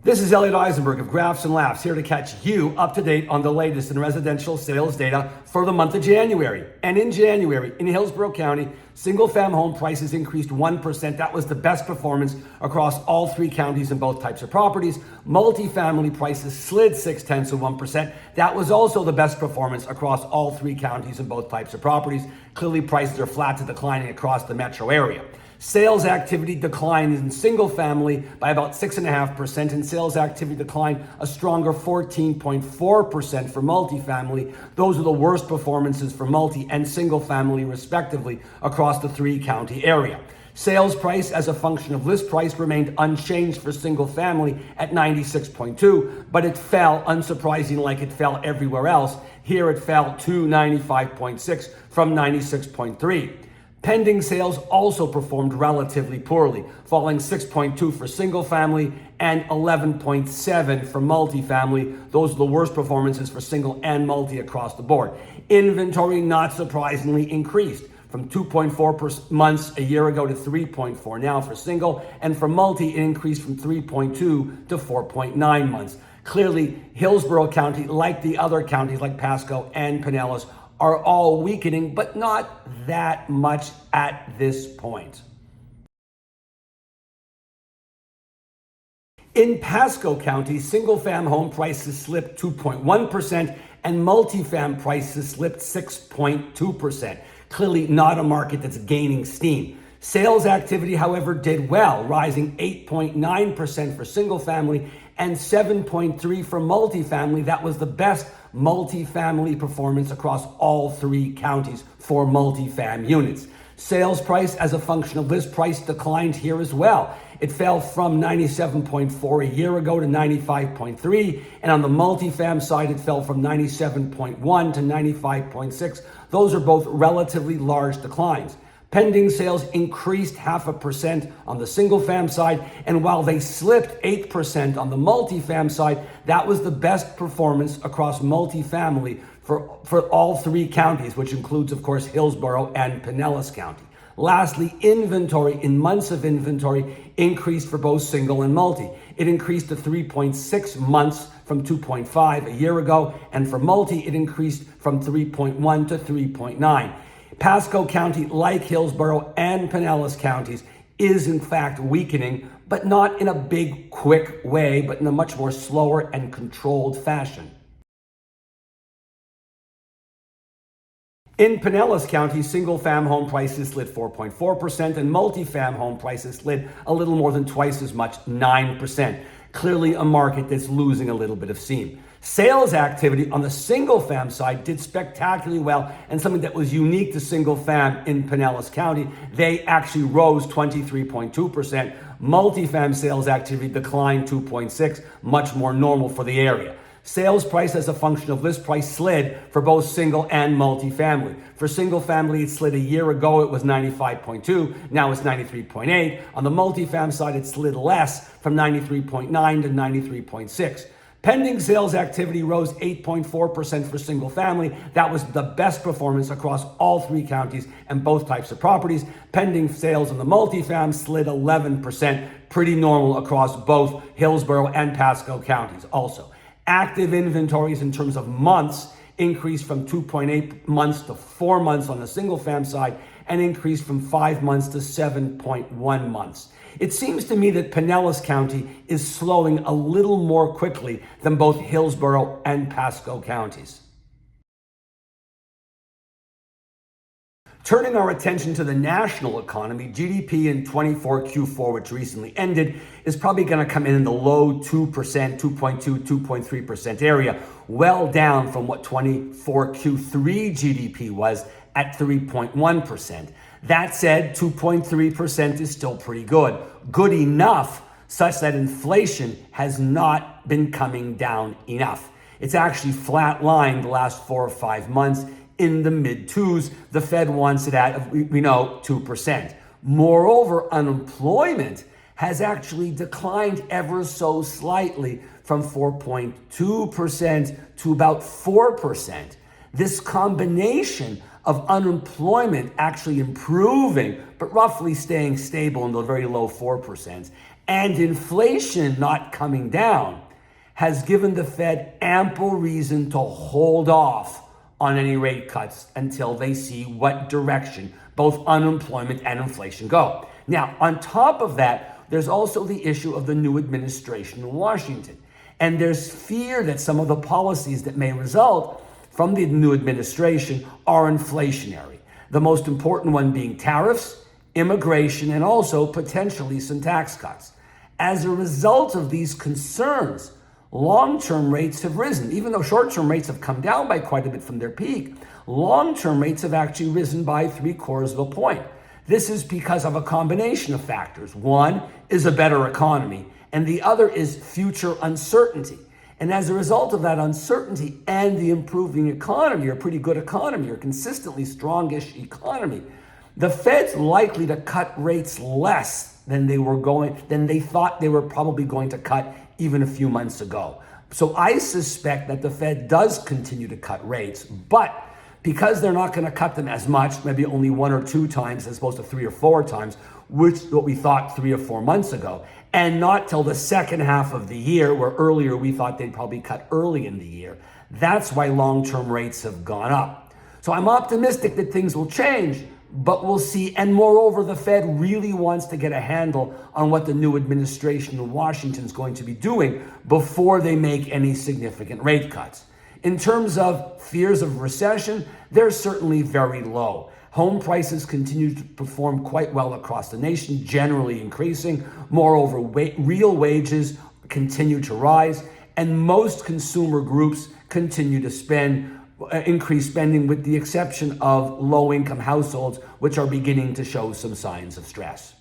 This is Elliot Eisenberg of Graphs and Laughs, here to catch you up to date on the latest in residential sales data for the month of January. And in January, in Hillsborough County, single-family home prices increased 1%. That was the best performance across all three counties in both types of properties. Multifamily prices slid 0.6%. That was also the best performance across all three counties in both types of properties. Clearly, prices are flat to declining across the metro area. Sales activity declined in single family by about 6.5%, and sales activity declined a stronger 14.4% for multifamily. Those are the worst performances for multi and single family, respectively, across the three county area. Sales price as a function of list price remained unchanged for single family at 96.2, but it fell, unsurprisingly, like it fell everywhere else. Here it fell to 95.6 from 96.3. Pending sales also performed relatively poorly, falling 6.2 for single family and 11.7 for multifamily. Those are the worst performances for single and multi across the board. Inventory, not surprisingly, increased from 2.4 months a year ago to 3.4 now for single, and for multi, it increased from 3.2 to 4.9 months. Clearly, Hillsborough County, like the other counties like Pasco and Pinellas, are all weakening, but not that much at this point. In Pasco County, single-fam home prices slipped 2.1% and multifam prices slipped 6.2%. Clearly not a market that's gaining steam. Sales activity, however, did well, rising 8.9% for single family and 7.3% for multifamily. That was the best multifamily performance across all three counties for multifam units. Sales price as a function of list price declined here as well. It fell from 97.4 a year ago to 95.3, and on the multifam side, it fell from 97.1 to 95.6. Those are both relatively large declines. Pending sales increased 0.5% on the single fam side, and while they slipped 8% on the multifam side, that was the best performance across multifamily for all three counties, which includes, of course, Hillsborough and Pinellas County. Lastly, inventory, in months of inventory, increased for both single and multi. It increased to 3.6 months from 2.5 a year ago, and for multi, it increased from 3.1 to 3.9. Pasco County, like Hillsborough and Pinellas counties, is in fact weakening, but not in a big, quick way, but in a much more slower and controlled fashion. In Pinellas County, single-fam home prices slid 4.4% and multi-fam home prices slid a little more than twice as much, 9%. Clearly a market that's losing a little bit of steam. Sales activity on the single-fam side did spectacularly well, and something that was unique to single-fam in Pinellas County, they actually rose 23.2%. Multi-fam sales activity declined 2.6%, much more normal for the area. Sales price as a function of list price slid for both single and multifamily. For single family, it slid a year ago, it was 95.2, now it's 93.8. On the multifam side, it slid less from 93.9 to 93.6. Pending sales activity rose 8.4% for single family. That was the best performance across all three counties and both types of properties. Pending sales on the multifam slid 11%, pretty normal across both Hillsborough and Pasco counties also. Active inventories in terms of months increased from 2.8 months to 4 months on the single fam side and increased from 5 months to 7.1 months. It seems to me that Pinellas County is slowing a little more quickly than both Hillsborough and Pasco counties. Turning our attention to the national economy, GDP in 24 Q4, which recently ended, is probably going to come in the low 2%, 2.2, 2.3% area, well down from what 24 Q3 GDP was at 3.1%. That said, 2.3% is still pretty good. Good enough such that inflation has not been coming down enough. It's actually flatlined the last 4 or 5 months in the mid-twos. The Fed wants it at, 2%. Moreover, unemployment has actually declined ever so slightly from 4.2% to about 4%. This combination of unemployment actually improving, but roughly staying stable in the very low 4%, and inflation not coming down has given the Fed ample reason to hold off on any rate cuts until they see what direction both unemployment and inflation go. Now, on top of that, there's also the issue of the new administration in Washington. And there's fear that some of the policies that may result from the new administration are inflationary. The most important one being tariffs, immigration, and also potentially some tax cuts. As a result of these concerns, long-term rates have risen. Even though short-term rates have come down by quite a bit from their peak, long-term rates have actually risen by 0.75 of a point. This is because of a combination of factors. One is a better economy, and the other is future uncertainty. And as a result of that uncertainty and the improving economy, or pretty good economy, or consistently strongish economy, the Fed's likely to cut rates less than they thought they were probably going to cut even a few months ago. So I suspect that the Fed does continue to cut rates, but because they're not going to cut them as much, maybe only 1 or 2 times as opposed to 3 or 4 times, which what we thought 3 or 4 months ago, and not till the second half of the year, where earlier we thought they'd probably cut early in the year. That's why long-term rates have gone up. So I'm optimistic that things will change, but we'll see. And moreover, the Fed really wants to get a handle on what the new administration in Washington is going to be doing before they make any significant rate cuts. In terms of fears of recession, they're certainly very low. Home prices continue to perform quite well across the nation, generally increasing. Moreover, real wages continue to rise, and most consumer groups continue to increase spending, with the exception of low-income households, which are beginning to show some signs of stress.